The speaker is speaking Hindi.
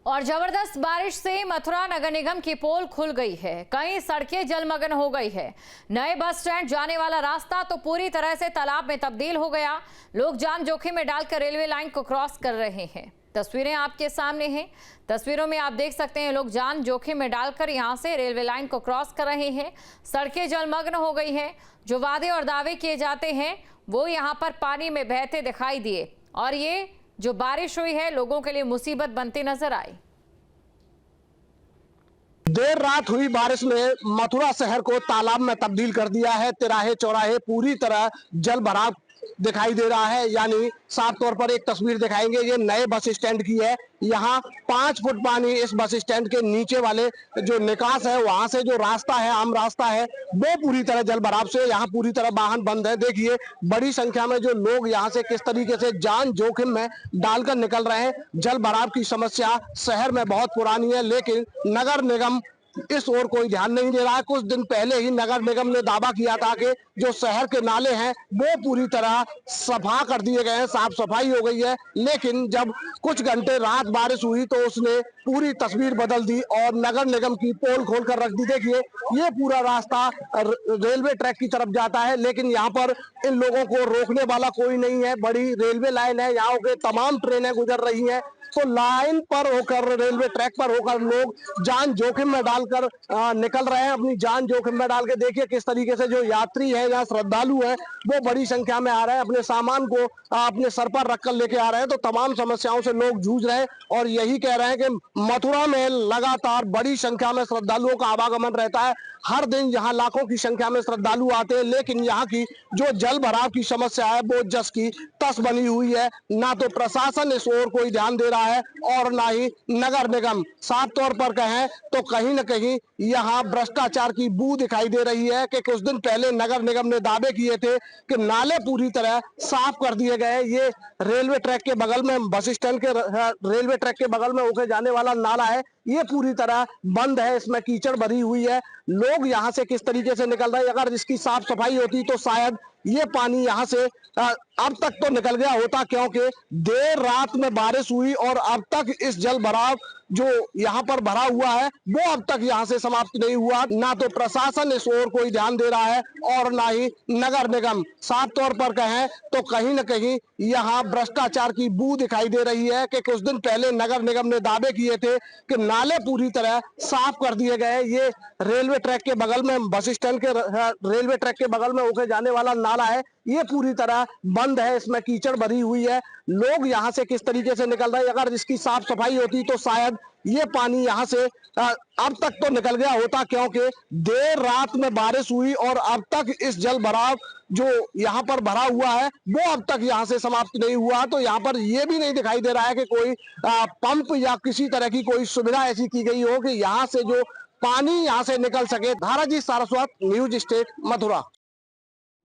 और जबरदस्त बारिश से मथुरा नगर निगम की पोल खुल गई है। कई सड़कें जलमग्न हो गई है। नए बस स्टैंड जाने वाला रास्ता तो पूरी तरह से तालाब में तब्दील हो गया। लोग जान जोखिम में डालकर रेलवे लाइन को क्रॉस कर रहे हैं। तस्वीरें आपके सामने हैं। तस्वीरों में आप देख सकते हैं लोग जान जोखिम में डालकर यहां से रेलवे लाइन को क्रॉस कर रहे हैं। सड़कें जलमग्न हो गई है। जो वादे और दावे किए जाते हैं वो यहां पर पानी में बहते दिखाई दिए और ये जो बारिश हुई है लोगों के लिए मुसीबत बनती नजर आई। देर रात हुई बारिश ने मथुरा शहर को तालाब में तब्दील कर दिया है। तिराहे चौराहे पूरी तरह जल भराव दिखाई दे रहा है। यानी साफ तौर पर एक तस्वीर दिखाएंगे, ये नए बस स्टैंड की है। यहाँ 5 फुट पानी इस बस स्टैंड के नीचे वाले जो निकास है, वहां से जो रास्ता है, आम रास्ता है, वो पूरी तरह जल भराव से यहाँ पूरी तरह वाहन बंद है। देखिए बड़ी संख्या में जो लोग यहाँ से किस तरीके से जान जोखिम में डालकर निकल रहे हैं। जल भराव की समस्या शहर में बहुत पुरानी है, लेकिन नगर निगम इस ओर कोई ध्यान नहीं दे रहा है। कुछ दिन पहले ही नगर निगम ने दावा किया था कि जो शहर के नाले हैं वो पूरी तरह सफा कर दिए गए हैं, साफ सफाई हो गई है। लेकिन जब कुछ घंटे रात बारिश हुई तो उसने पूरी तस्वीर बदल दी और नगर निगम की पोल खोलकर रख दी। देखिए ये पूरा रास्ता रेलवे ट्रैक की तरफ जाता है, लेकिन यहाँ पर इन लोगों को रोकने वाला कोई नहीं है। बड़ी रेलवे लाइन है, यहाँ के तमाम ट्रेनें गुजर रही हैं, तो लाइन पर होकर, रेलवे ट्रैक पर होकर लोग जान जोखिम में डालकर निकल रहे हैं, अपनी जान जोखिम में डाल के। देखिए किस तरीके से जो यात्री है या श्रद्धालु है वो बड़ी संख्या में आ रहे हैं, अपने सामान को अपने सर पर रखकर लेके आ रहे हैं। तो तमाम समस्याओं से लोग जूझ रहे हैं और यही कह रहे हैं कि मथुरा में लगातार बड़ी संख्या में श्रद्धालुओं का आवागमन रहता है। हर दिन यहाँ लाखों की संख्या में श्रद्धालु आते हैं, लेकिन यहाँ की जो जल भराव की समस्या है वो जस की तस बनी हुई है। ना तो प्रशासन इस ओर कोई ध्यान दे रहा है और ना ही नगर निगम। साफ तौर पर कहें तो कहीं न कहीं यहाँ भ्रष्टाचार की बू दिखाई दे रही है कि कुछ दिन पहले नगर निगम ने दावे किए थे कि नाले पूरी तरह साफ कर दिए गए। ये रेलवे ट्रैक के बगल में, बस स्टैंड के रेलवे ट्रैक के बगल में होकर जाने वाला नाला है, ये पूरी तरह बंद है, इसमें कीचड़ भरी हुई है। लोग यहाँ से किस तरीके से निकल रहे हैं, अगर इसकी साफ सफाई होती तो शायद ये पानी यहाँ से अब तक तो निकल गया होता, क्योंकि देर रात में बारिश हुई और अब तक इस जल भराव जो यहाँ पर भरा हुआ है वो अब तक यहाँ से समाप्त नहीं हुआ। ना तो प्रशासन इस ओर कोई ध्यान दे रहा है और ना ही नगर निगम। साफ तौर पर कहें तो कहीं न कहीं यहाँ भ्रष्टाचार की बू दिखाई दे रही है कि कुछ दिन पहले नगर निगम ने दावे किए थे कि नाले पूरी तरह साफ कर दिए गए। ये रेलवे ट्रैक के बगल में, बस स्टैंड के रेलवे ट्रैक के बगल में होकर जाने वाला नाला है, ये पूरी तरह बंद है, इसमें कीचड़ भरी हुई है। लोग यहाँ से किस तरीके से निकल रहे हैं, अगर इसकी साफ सफाई होती तो शायद ये पानी यहाँ से अब तक तो निकल गया होता, क्योंकि देर रात में बारिश हुई और अब तक इस जल भराव जो यहाँ पर भरा हुआ है वो अब तक यहाँ से समाप्त नहीं हुआ। तो यहाँ पर ये भी नहीं दिखाई दे रहा है कि कोई पंप या किसी तरह की कोई सुविधा ऐसी की गई हो कि यहाँ से जो पानी यहाँ से निकल सके। धाराजी सारस्वत, न्यूज स्टेट, मथुरा।